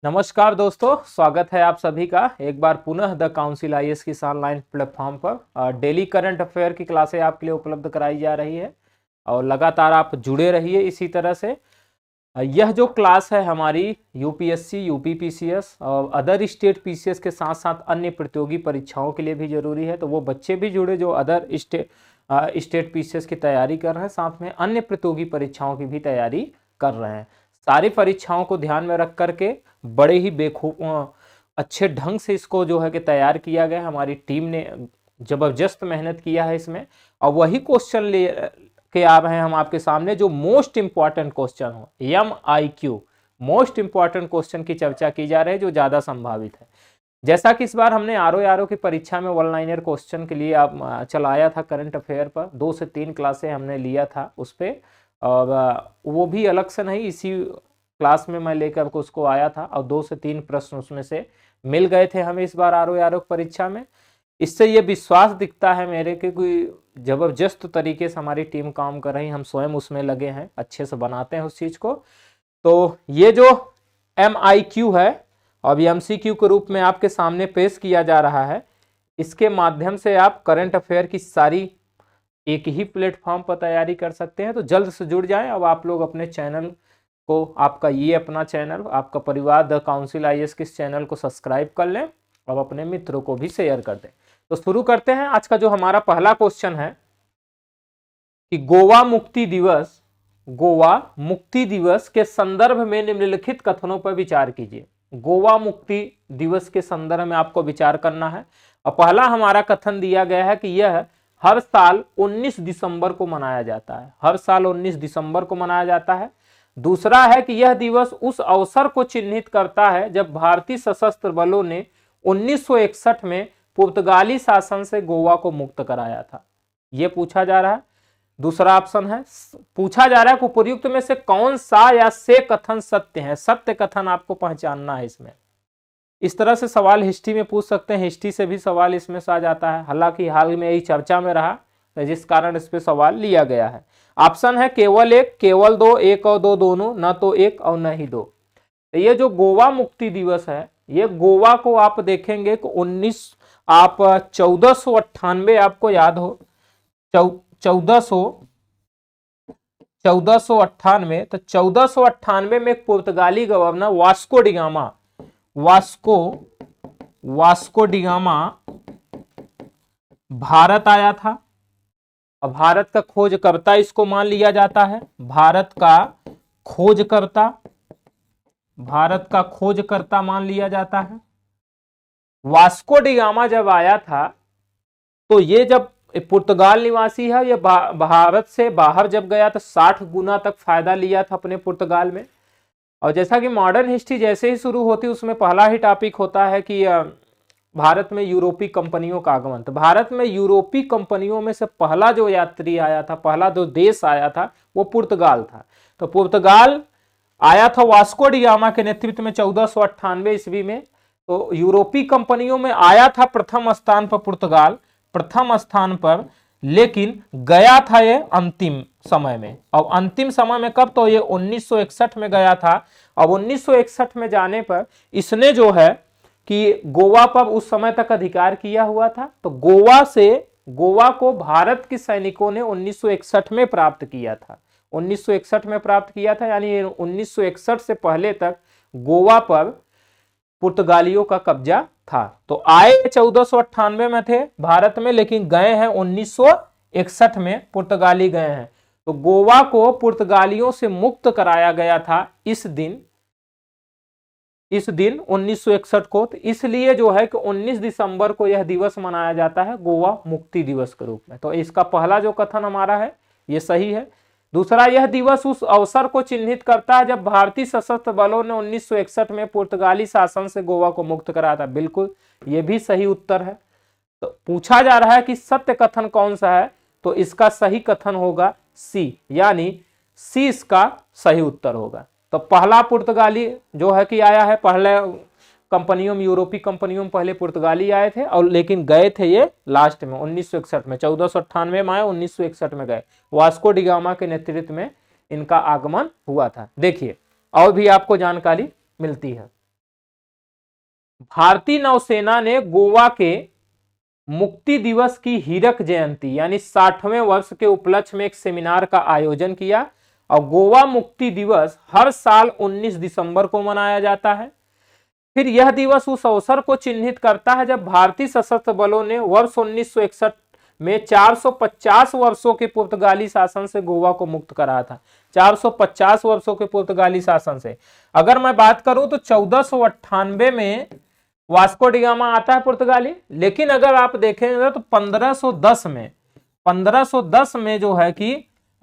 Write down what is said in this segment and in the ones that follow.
नमस्कार दोस्तों, स्वागत है आप सभी का एक बार पुनः द काउंसिल आईएएस की ऑनलाइन प्लेटफॉर्म पर। डेली करंट अफेयर की क्लासें आपके लिए उपलब्ध कराई जा रही है और लगातार आप जुड़े रहिए इसी तरह से। यह जो क्लास है हमारी यूपीएससी, यूपीपीसीएस और अदर स्टेट पीसीएस के साथ साथ अन्य प्रतियोगी परीक्षाओं के लिए भी जरूरी है। तो वो बच्चे भी जुड़े जो अदर स्टेट पीसीएस की तैयारी कर रहे हैं, साथ में अन्य प्रतियोगी परीक्षाओं की भी तैयारी कर रहे हैं। सारी परीक्षाओं को ध्यान में रख करके बड़े ही अच्छे ढंग से इसको जो है कि तैयार किया गया। हमारी टीम ने जबरदस्त मेहनत किया है इसमें और वही क्वेश्चन ले के आ रहे हैं हम आपके सामने जो मोस्ट इंपॉर्टेंट क्वेश्चन हो, MIQ मोस्ट इंपॉर्टेंट क्वेश्चन की चर्चा की जा रही है जो ज्यादा संभावित है। जैसा कि इस बार हमने आरओ की परीक्षा में वन लाइनर क्वेश्चन के लिए आप चलाया था करंट अफेयर पर, 2 से 3 क्लासें हमने लिया था उस पर, और वो भी अलग से नहीं, इसी क्लास में मैं लेकर उसको आया था और 2 से 3 प्रश्न उसमें से मिल गए थे हमें इस बार आरओ परीक्षा में। इससे ये विश्वास दिखता है मेरे कि कोई जबरदस्त तरीके से हमारी टीम काम कर रही है, हम स्वयं उसमें लगे हैं, अच्छे से बनाते हैं उस चीज को। तो ये जो MIQ है अब MCQ के रूप में आपके सामने पेश किया जा रहा है, इसके माध्यम से आप करंट अफेयर की सारी एक ही प्लेटफॉर्म पर तैयारी कर सकते हैं। तो जल्द से जुड़ जाएं। अब आप लोग अपने चैनल को, आपका ये अपना चैनल, आपका परिवार द काउंसिल आईएएस के चैनल को सब्सक्राइब कर लें और अपने मित्रों को भी शेयर कर दें। तो शुरू करते हैं। आज का जो हमारा पहला क्वेश्चन है कि गोवा मुक्ति दिवस के संदर्भ में निम्नलिखित कथनों पर विचार कीजिए। गोवा मुक्ति दिवस के संदर्भ में आपको विचार करना है और पहला हमारा कथन दिया गया है कि यह हर साल 19 दिसंबर को मनाया जाता है। हर साल 19 दिसंबर को मनाया जाता है। दूसरा है कि यह दिवस उस अवसर को चिन्हित करता है जब भारतीय सशस्त्र बलों ने 1961 में पुर्तगाली शासन से गोवा को मुक्त कराया था। यह पूछा जा रहा है। दूसरा ऑप्शन है, पूछा जा रहा है कि उपर्युक्त में से कौन सा या से कथन सत्य है। सत्य कथन आपको पहचानना है इसमें। इस तरह से सवाल हिस्ट्री में पूछ सकते हैं, हिस्ट्री से भी सवाल इसमें से आ जाता है। हालांकि हाल में यही चर्चा में रहा जिस कारण इस पे सवाल लिया गया है। ऑप्शन है केवल एक, केवल दो, एक और दो दोनों, न तो एक और न ही दो। तो ये जो गोवा मुक्ति दिवस है, ये गोवा को आप देखेंगे कि 1498 आपको याद हो, 1498, तो 1498 में एक पुर्तगाली गवर्नर वास्को डिगामा भारत आया था। और भारत का खोजकर्ता इसको मान लिया जाता है। भारत का खोजकर्ता मान लिया जाता है। वास्को डिगामा जब आया था तो ये जब पुर्तगाल निवासी है, ये भारत से बाहर जब गया तो 60 गुना तक फायदा लिया था अपने पुर्तगाल में। और जैसा कि मॉडर्न हिस्ट्री जैसे ही शुरू होती उसमें पहला ही टॉपिक होता है कि भारत में यूरोपीय कंपनियों का आगमन। तो भारत में यूरोपीय कंपनियों में से पहला जो यात्री आया था, पहला जो देश आया था वो पुर्तगाल था। तो पुर्तगाल आया था वास्को डिगामा के नेतृत्व में 1498 ईस्वी में। तो यूरोपीय कंपनियों में आया था प्रथम स्थान पर पुर्तगाल, प्रथम स्थान पर, लेकिन गया था ये अंतिम समय में। और अंतिम समय में कब? तो ये 1961 में गया था। अब 1961 में जाने पर इसने जो है कि गोवा पर उस समय तक अधिकार किया हुआ था। तो गोवा को भारत के सैनिकों ने 1961 में प्राप्त किया था। 1961 में प्राप्त किया था, यानी 1961 से पहले तक गोवा पर पुर्तगालियों का कब्जा था। तो आए 1498 में थे भारत में, लेकिन गए हैं 1961 में, पुर्तगाली गए हैं। तो गोवा को पुर्तगालियों से मुक्त कराया गया था इस दिन 1961 को। तो इसलिए जो है कि 19 दिसंबर को यह दिवस मनाया जाता है गोवा मुक्ति दिवस के रूप में। तो इसका पहला जो कथन हमारा है ये सही है। दूसरा, यह दिवस उस अवसर को चिन्हित करता है जब भारतीय सशस्त्र बलों ने 1961 में पुर्तगाली शासन से गोवा को मुक्त कराया था। बिल्कुल, यह भी सही उत्तर है। तो पूछा जा रहा है कि सत्य कथन कौन सा है, तो इसका सही कथन होगा सी, यानी सी इसका सही उत्तर होगा। तो पहला पुर्तगाली जो है कि आया है, पहले कंपनियों में, यूरोपीय कंपनियों में पहले पुर्तगाली आए थे, और लेकिन गए थे ये लास्ट में 1961 में। 1498 में आए, 1961 में गए। वास्को डिगामा के नेतृत्व में इनका आगमन हुआ था। देखिए और भी आपको जानकारी मिलती है। भारतीय नौसेना ने गोवा के मुक्ति दिवस की हीरक जयंती यानी 60वें वर्ष के उपलक्ष्य में एक सेमिनार का आयोजन किया। और गोवा मुक्ति दिवस हर साल 19 दिसंबर को मनाया जाता है। फिर यह दिवस उस अवसर को चिन्हित करता है जब भारतीय सशस्त्र बलों ने वर्ष 1961 में 450 वर्षों के पुर्तगाली शासन से गोवा को मुक्त कराया था। 450 वर्षों के पुर्तगाली शासन से। अगर मैं बात करूं तो 1498 में वास्को डी गामा आता है पुर्तगाली, लेकिन अगर आप देखेंगे तो 1510 में जो है कि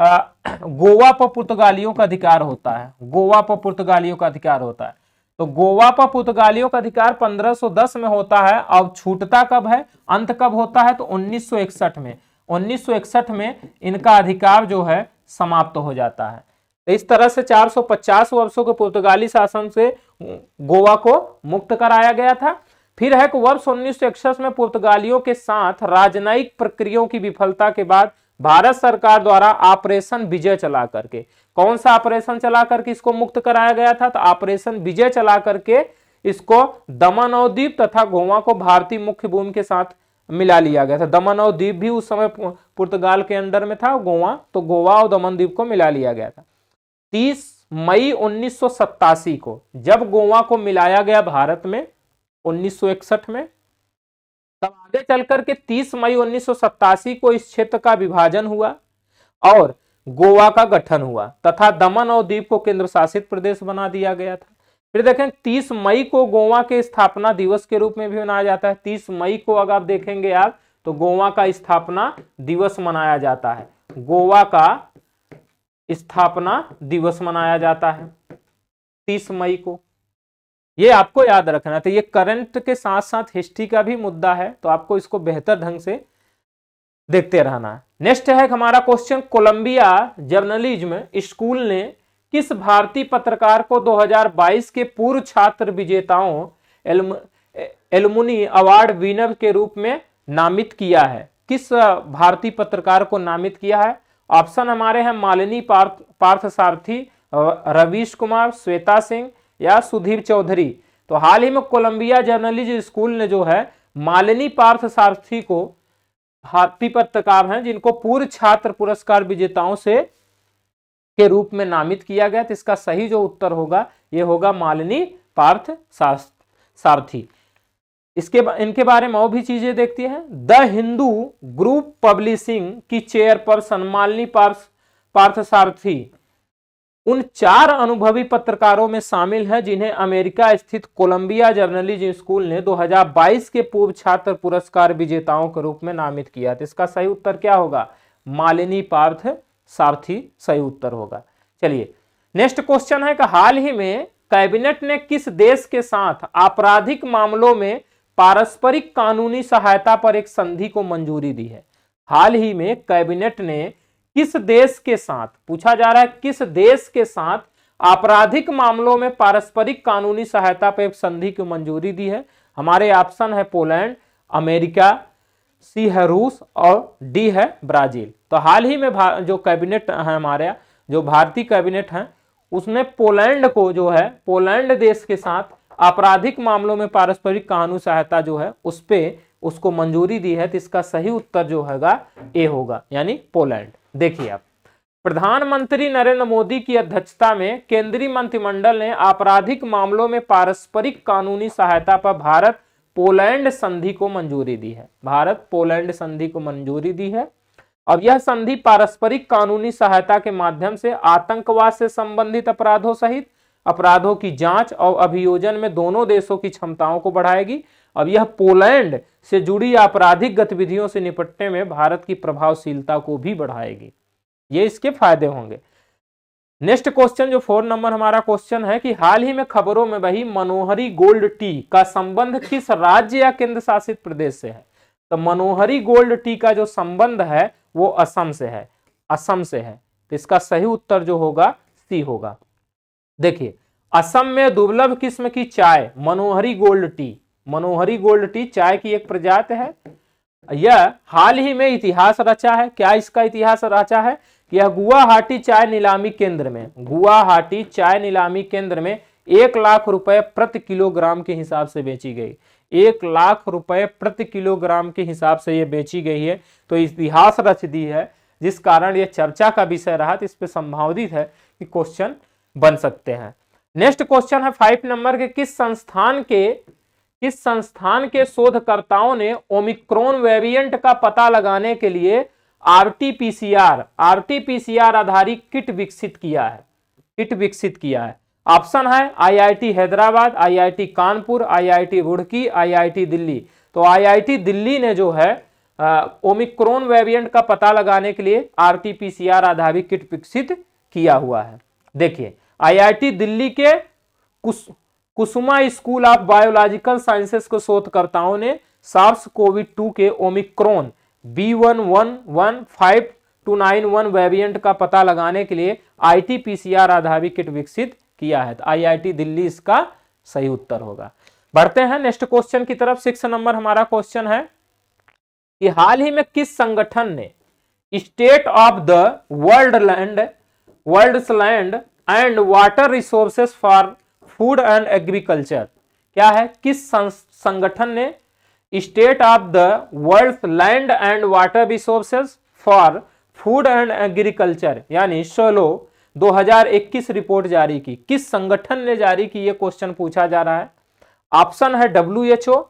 गोवा पर पुर्तगालियों का अधिकार होता है। गोवा पर पुर्तगालियों का अधिकार होता है। तो गोवा पर पुर्तगालियों का अधिकार 1510 में होता है। अब छूटता कब है, अंत कब होता है, तो 1961 में। 1961 में इनका अधिकार जो है समाप्त हो जाता है। तो इस तरह से 450 वर्षों के पुर्तगाली शासन से गोवा को मुक्त कराया गया था। फिर है कि वर्ष 1961 में पुर्तगालियों के साथ राजनयिक प्रक्रियाओं की विफलता के बाद भारत सरकार द्वारा ऑपरेशन विजय चला करके, कौन सा ऑपरेशन चला करके इसको मुक्त कराया गया था, तो ऑपरेशन विजय चला करके इसको दमन और दीव तथा गोवा को भारतीय मुख्य भूमि के साथ मिला लिया गया था। दमन और दीव भी उस समय पुर्तगाल के अंडर में था, गोवा, तो गोवा और दमन दीव को मिला लिया गया था। 30 मई 1987 को जब गोवा को मिलाया गया भारत में 1961 में, तब आगे चलकर के 30 मई 1987 को इस क्षेत्र का विभाजन हुआ और गोवा का गठन हुआ तथा दमन और दीव को केंद्र शासित प्रदेश बना दिया गया था। फिर देखें 30 मई को गोवा के स्थापना दिवस के रूप में भी मनाया जाता है। 30 मई को अगर आप देखेंगे आप तो गोवा का स्थापना दिवस मनाया जाता है। गोवा का स्थापना दिवस मनाया जाता है 30 मई को। ये आपको याद रखना। तो ये करंट के साथ साथ हिस्ट्री का भी मुद्दा है, तो आपको इसको बेहतर ढंग से देखते रहना है। नेक्स्ट है हमारा क्वेश्चन, कोलंबिया जर्नलिज्म स्कूल ने किस भारतीय पत्रकार को 2022 के पूर्व छात्र विजेताओं एलुमनी अवार्ड विनर के रूप में नामित किया है? किस भारतीय पत्रकार को नामित किया है? ऑप्शन हमारे हैं मालिनी पार्थ सारथी, रवीश कुमार, श्वेता सिंह या सुधीर चौधरी। तो हाल ही में कोलंबिया जर्नलिज्म स्कूल ने जो है मालिनी पार्थ सारथी को भारतीय पत्रकार हैं जिनको पूर्व छात्र पुरस्कार विजेताओं से के रूप में नामित किया गया। तो इसका सही जो उत्तर होगा ये होगा मालिनी पार्थ सारथी। इनके बारे में और भी चीजें देखती हैं। द हिंदू ग्रुप पब्लिशिंग की चेयरपर्सन मालिनी पार्थ सारथी उन 4 अनुभवी पत्रकारों में शामिल हैं जिन्हें अमेरिका स्थित कोलंबिया जर्नलिज्म स्कूल ने 2022 के पूर्व छात्र पुरस्कार विजेताओं के रूप में नामित किया। तो इसका सही उत्तर क्या होगा? मालिनी पार्थ सारथी सही उत्तर होगा। चलिए नेक्स्ट क्वेश्चन है कि हाल ही में कैबिनेट ने किस देश के साथ आपराधिक मामलों में पारस्परिक कानूनी सहायता पर एक संधि को मंजूरी दी है? हाल ही में कैबिनेट ने किस देश के साथ, पूछा जा रहा है किस देश के साथ आपराधिक मामलों में पारस्परिक कानूनी सहायता पर एक संधि की मंजूरी दी है? हमारे ऑप्शन है पोलैंड, अमेरिका, सी है रूस और डी है ब्राजील। तो हाल ही में जो कैबिनेट है हमारे, जो भारतीय कैबिनेट है, उसने पोलैंड को जो है पोलैंड देश के साथ आपराधिक मामलों में पारस्परिक कानूनी सहायता जो है उस पे उसको मंजूरी दी है। तो इसका सही उत्तर जो होगा ए होगा, यानी पोलैंड। देखिए आप, प्रधानमंत्री नरेंद्र मोदी की अध्यक्षता में केंद्रीय मंत्रिमंडल ने आपराधिक मामलों में पारस्परिक कानूनी सहायता पर भारत पोलैंड संधि को मंजूरी दी है। भारत पोलैंड संधि को मंजूरी दी है। अब यह संधि पारस्परिक कानूनी सहायता के माध्यम से आतंकवाद से संबंधित अपराधों सहित अपराधों की जांच और अभियोजन में दोनों देशों की क्षमताओं को बढ़ाएगी। अब यह पोलैंड से जुड़ी आपराधिक गतिविधियों से निपटने में भारत की प्रभावशीलता को भी बढ़ाएगी। ये इसके फायदे होंगे। नेक्स्ट क्वेश्चन जो 4 नंबर हमारा क्वेश्चन है कि हाल ही में खबरों में वही मनोहरी गोल्ड टी का संबंध किस राज्य या केंद्र शासित प्रदेश से है? तो मनोहरी गोल्ड टी का जो संबंध है वो असम से है। असम से है। तो इसका सही उत्तर जो होगा सी होगा। देखिए, असम में दुर्लभ किस्म की चाय मनोहरी गोल्ड टी, मनोहरी गोल्ड टी चाय की एक प्रजाति है। यह हाल ही में इतिहास रचा है। क्या इसका इतिहास रचा है? यह गुवाहाटी चाय नीलामी केंद्र में, गुवाहाटी चाय नीलामी केंद्र में 1 लाख रुपए प्रति किलोग्राम के हिसाब से बेची गई। 1 लाख रुपए प्रति किलोग्राम के हिसाब से ये बेची गई है। तो इतिहास रच दी है, जिस कारण ये चर्चा का विषय रहा। तो इस पे संभावित है कि क्वेश्चन बन सकते हैं। नेक्स्ट क्वेश्चन है 5 नंबर के, किस संस्थान के शोधकर्ताओं ने ओमिक्रॉन वेरिएंट का पता लगाने के लिए आरटी-पीसीआर आधारित किट विकसित किया है। ऑप्शन है IIT Hyderabad, IIT Kanpur, IIT Roorkee, IIT Delhi. तो आईआईटी दिल्ली ने जो है ओमिक्रॉन वेरिएंट का पता लगाने के लिए आरटी-पीसीआर आधारित किट विकसित किया हुआ है। देखिए, आईआईटी दिल्ली के कुसुमा स्कूल ऑफ बायोलॉजिकल साइंसेस के शोधकर्ताओं ने SARS-CoV-2 के ओमिक्रॉन B1115291 वेरिएंट का पता लगाने के लिए आरटी-पीसीआर आधारित किट विकसित किया है। तो आईआईटी दिल्ली इसका सही उत्तर होगा। बढ़ते हैं नेक्स्ट क्वेश्चन की तरफ। 6 नंबर हमारा क्वेश्चन है कि हाल ही में किस संगठन ने state of the world's land and water resources for food and agriculture, क्या है, किस संगठन ने state of the world's land and water resources for food and agriculture यानी SALO 2021 रिपोर्ट जारी की? किस संगठन ने जारी की, यह क्वेश्चन पूछा जा रहा है। ऑप्शन है WHO,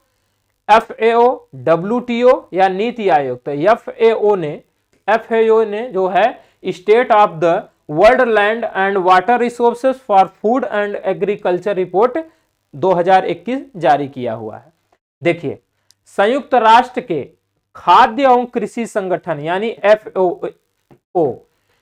FAO, WTO या नीति आयोग। तो FAO ने जो है state of the world land and water resources for food and agriculture report 2021 जारी किया हुआ है। देखिए, संयुक्त राष्ट्र के खाद्य एवं कृषि संगठन यानी FAO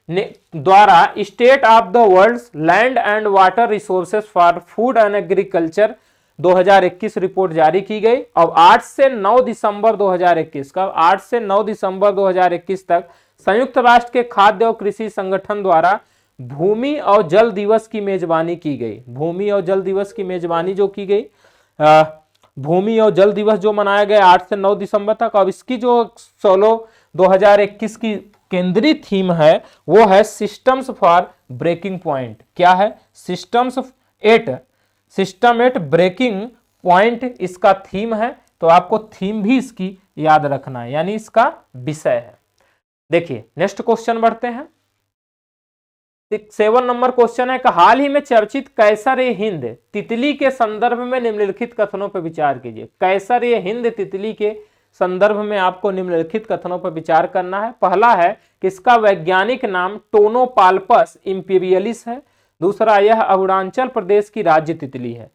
ने द्वारा state of the world's land and water resources for food and agriculture 2021 report जारी की गई। अब 8 से 9 दिसंबर 2021 का 8 से 9 दिसंबर 2021 तक संयुक्त राष्ट्र के खाद्य और कृषि संगठन द्वारा भूमि और जल दिवस की मेजबानी की गई। भूमि और जल दिवस की मेजबानी जो की गई, भूमि और जल दिवस जो मनाया गया 8 से 9 दिसंबर तक। अब इसकी जो SALO 2021 की केंद्रीय थीम है वो है सिस्टम्स फॉर ब्रेकिंग पॉइंट। क्या है? सिस्टम एट ब्रेकिंग पॉइंट इसका थीम है। तो आपको थीम भी इसकी याद रखना है, यानी इसका विषय है। देखिए, नेक्स्ट क्वेश्चन बढ़ते हैं। 7 नंबर क्वेश्चन है कि हाल ही में चर्चित कैसर-ए-हिंद तितली के संदर्भ में निम्नलिखित कथनों पर विचार कीजिए। कैसर-ए-हिंद तितली के संदर्भ में आपको निम्नलिखित कथनों पर विचार करना है। पहला है कि इसका वैज्ञानिक नाम टोनोपाल्पस इंपीरियलिस है। दूसरा, यह अरुणाचल प्रदेश की राज्य तितली है।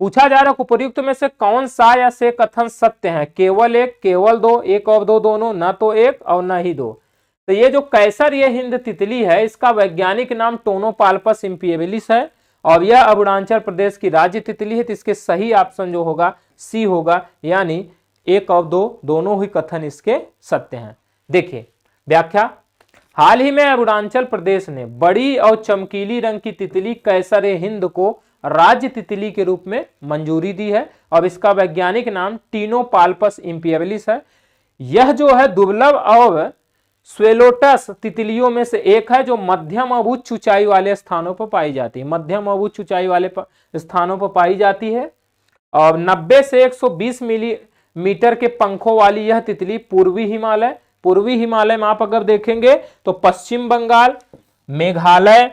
पूछा जा रहा है उपर्युक्त में से कौन सा या से कथन सत्य है? केवल एक, केवल दो, एक और दो दोनों, न तो एक और न ही दो। तो ये जो कैसर-ए-हिंद तितली है इसका वैज्ञानिक नाम टोनोपाल्पस इंपीरियलिस है और यह अरुणाचल प्रदेश की राज्य तितली है। तो इसके सही ऑप्शन जो होगा सी होगा, यानी एक और दो दोनों ही कथन इसके सत्य हैं। देखिए व्याख्या, हाल ही में अरुणाचल प्रदेश ने बड़ी और चमकीली रंग की तितली कैसर-ए-हिंद को राज्य तितली के रूप में मंजूरी दी है और इसका वैज्ञानिक नाम टोनोपाल्पस इंपीरियलिस है। यह जो है दुर्लभ और स्वेलोटस तितलियों में से एक है जो मध्यम और उच्च ऊंचाई वाले स्थानों पर पाई जाती है। मध्यम और उच्च ऊंचाई वाले स्थानों पर पाई जाती है और 90 से 120 मिलीमीटर के पंखों वाली यह तितली पूर्वी हिमालय में आप अगर देखेंगे तो पश्चिम बंगाल, मेघालय,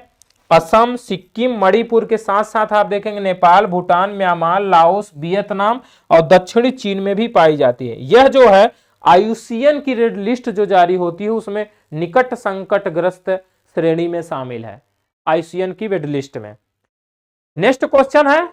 असम, सिक्किम, मणिपुर के साथ साथ आप देखेंगे Nepal, Bhutan, Myanmar, Laos, Vietnam और दक्षिणी चीन में भी पाई जाती है। यह जो है IUCN की रेड लिस्ट जो जारी होती है उसमें निकट संकटग्रस्त श्रेणी में शामिल है, IUCN की रेड लिस्ट में। नेक्स्ट क्वेश्चन है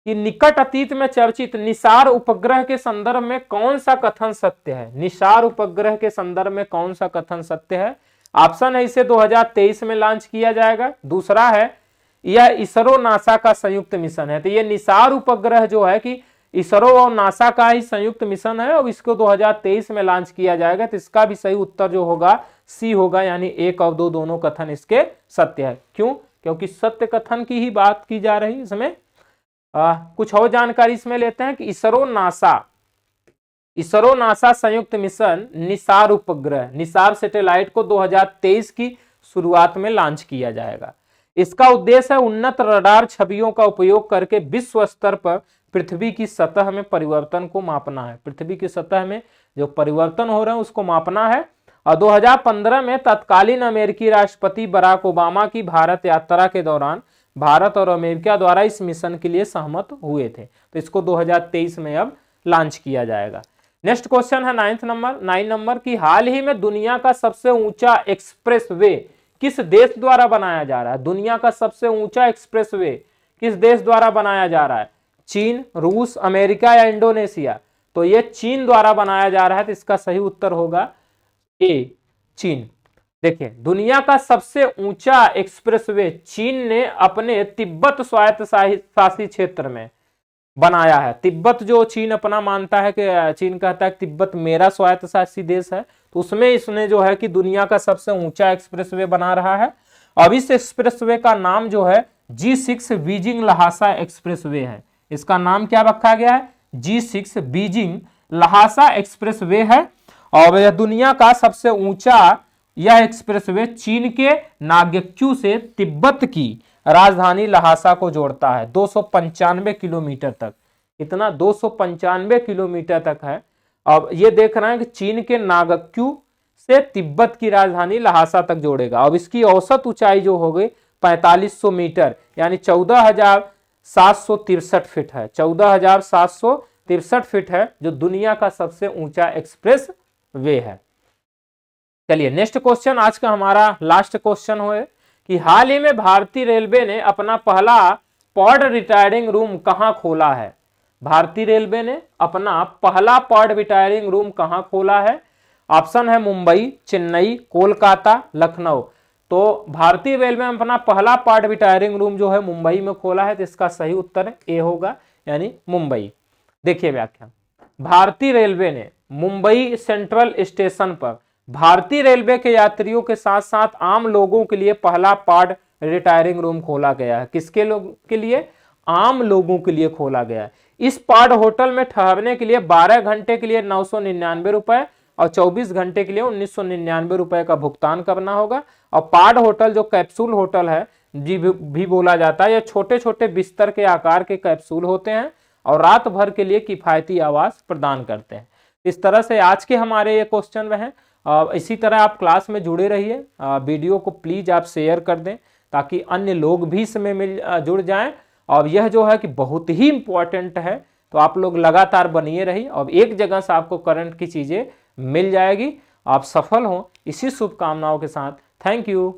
कि निकट अतीत में चर्चित निसार उपग्रह के संदर्भ में कौन सा कथन सत्य है? निसार उपग्रह के संदर्भ में कौन सा कथन सत्य है? ऑप्शन है इसे 2023 में लॉन्च किया जाएगा। दूसरा है यह इसरो नासा का संयुक्त मिशन है। तो ये निसार उपग्रह जो है कि इसरो और नासा का ही संयुक्त मिशन है और इसको 2023 में लॉन्च किया जाएगा। तो इसका भी सही उत्तर जो होगा सी होगा, यानी एक और दो दोनों कथन इसके सत्य है। क्यों? क्योंकि सत्य कथन की ही बात की जा रही है इसमें। कुछ और जानकारी इसमें लेते हैं कि इसरो नासा संयुक्त मिशन निसार उपग्रह, निसार सैटेलाइट को 2023 की शुरुआत में लॉन्च किया जाएगा। इसका उद्देश्य है उन्नत रडार छवियों का उपयोग करके विश्व स्तर पर पृथ्वी की सतह में परिवर्तन को मापना है। पृथ्वी की सतह में जो परिवर्तन हो रहे हैं उसको मापना है। और 2015 में तत्कालीन अमेरिकी राष्ट्रपति बराक ओबामा की भारत यात्रा के दौरान भारत और अमेरिका द्वारा इस मिशन के लिए सहमत हुए थे। तो इसको 2023 में अब लॉन्च किया जाएगा। नेक्स्ट क्वेश्चन है 9 नंबर की हाल ही में दुनिया का सबसे ऊंचा एक्सप्रेस वे किस देश द्वारा बनाया जा रहा है? दुनिया का सबसे ऊंचा एक्सप्रेस वे किस देश द्वारा बनाया जा रहा है? चीन, रूस, अमेरिका या इंडोनेशिया? तो ये चीन द्वारा बनाया जा रहा है। तो इसका सही उत्तर होगा ए, चीन। देखिए, दुनिया का सबसे ऊंचा एक्सप्रेसवे चीन ने अपने तिब्बत स्वायत्त शासी क्षेत्र में बनाया है। तिब्बत जो चीन अपना मानता है कि चीन कहता है कि तिब्बत मेरा स्वायत्त शासी देश है, तो उसमें इसने जो है कि दुनिया का सबसे ऊंचा एक्सप्रेसवे बना रहा है। अब इस एक्सप्रेसवे का नाम जो है G6 बीजिंग लहासा एक्सप्रेसवे है। इसका नाम क्या रखा गया है? G6 बीजिंग लहासा एक्सप्रेसवे है। और यह दुनिया का सबसे ऊंचा यह एक्सप्रेसवे चीन के नाग्यक्यू से तिब्बत की राजधानी लहासा को जोड़ता है 295 किलोमीटर तक। इतना 295 किलोमीटर तक है। अब ये देख रहे हैं कि चीन के नागक्यू से तिब्बत की राजधानी लहासा तक जोड़ेगा। अब इसकी औसत ऊंचाई जो हो गई 4500 मीटर यानी 14,763 फीट है। 14,763 फीट है जो दुनिया का सबसे ऊंचा एक्सप्रेस वे है। चलिए नेक्स्ट क्वेश्चन, आज का हमारा लास्ट क्वेश्चन हो कि हाल ही में भारतीय रेलवे ने अपना पहला पॉड रिटायरिंग रूम कहां खोला है? भारतीय रेलवे ने अपना पहला पॉड रिटायरिंग रूम कहां खोला है? ऑप्शन है मुंबई, चेन्नई, कोलकाता, लखनऊ। तो भारतीय रेलवे में अपना पहला पॉड रिटायरिंग रूम जो है मुंबई में खोला है। तो इसका सही उत्तर ए होगा, यानी मुंबई। देखिए व्याख्या, भारतीय रेलवे ने मुंबई सेंट्रल स्टेशन पर भारतीय रेलवे के यात्रियों के साथ साथ आम लोगों के लिए पहला पॉड रिटायरिंग रूम खोला गया है। किसके लोग के लिए? आम लोगों के लिए खोला गया है। इस पॉड होटल में ठहरने के लिए 12 घंटे के लिए 999 रुपए और 24 घंटे के लिए 1999 रुपए का भुगतान करना होगा। और पॉड होटल जो कैप्सूल होटल है जी भी बोला जाता है, यह छोटे छोटे बिस्तर के आकार के कैप्सूल होते हैं और रात भर के लिए किफायती आवास प्रदान करते हैं। इस तरह से आज के हमारे ये क्वेश्चन में है। इसी तरह आप क्लास में जुड़े रहिए। वीडियो को प्लीज आप शेयर कर दें ताकि अन्य लोग भी इसमें जुड़ जाएं। और यह जो है कि बहुत ही इंपॉर्टेंट है, तो आप लोग लगातार बनिए रहिए और एक जगह से आपको करंट की चीजें मिल जाएगी। आप सफल हों, इसी शुभकामनाओं के साथ। Thank you.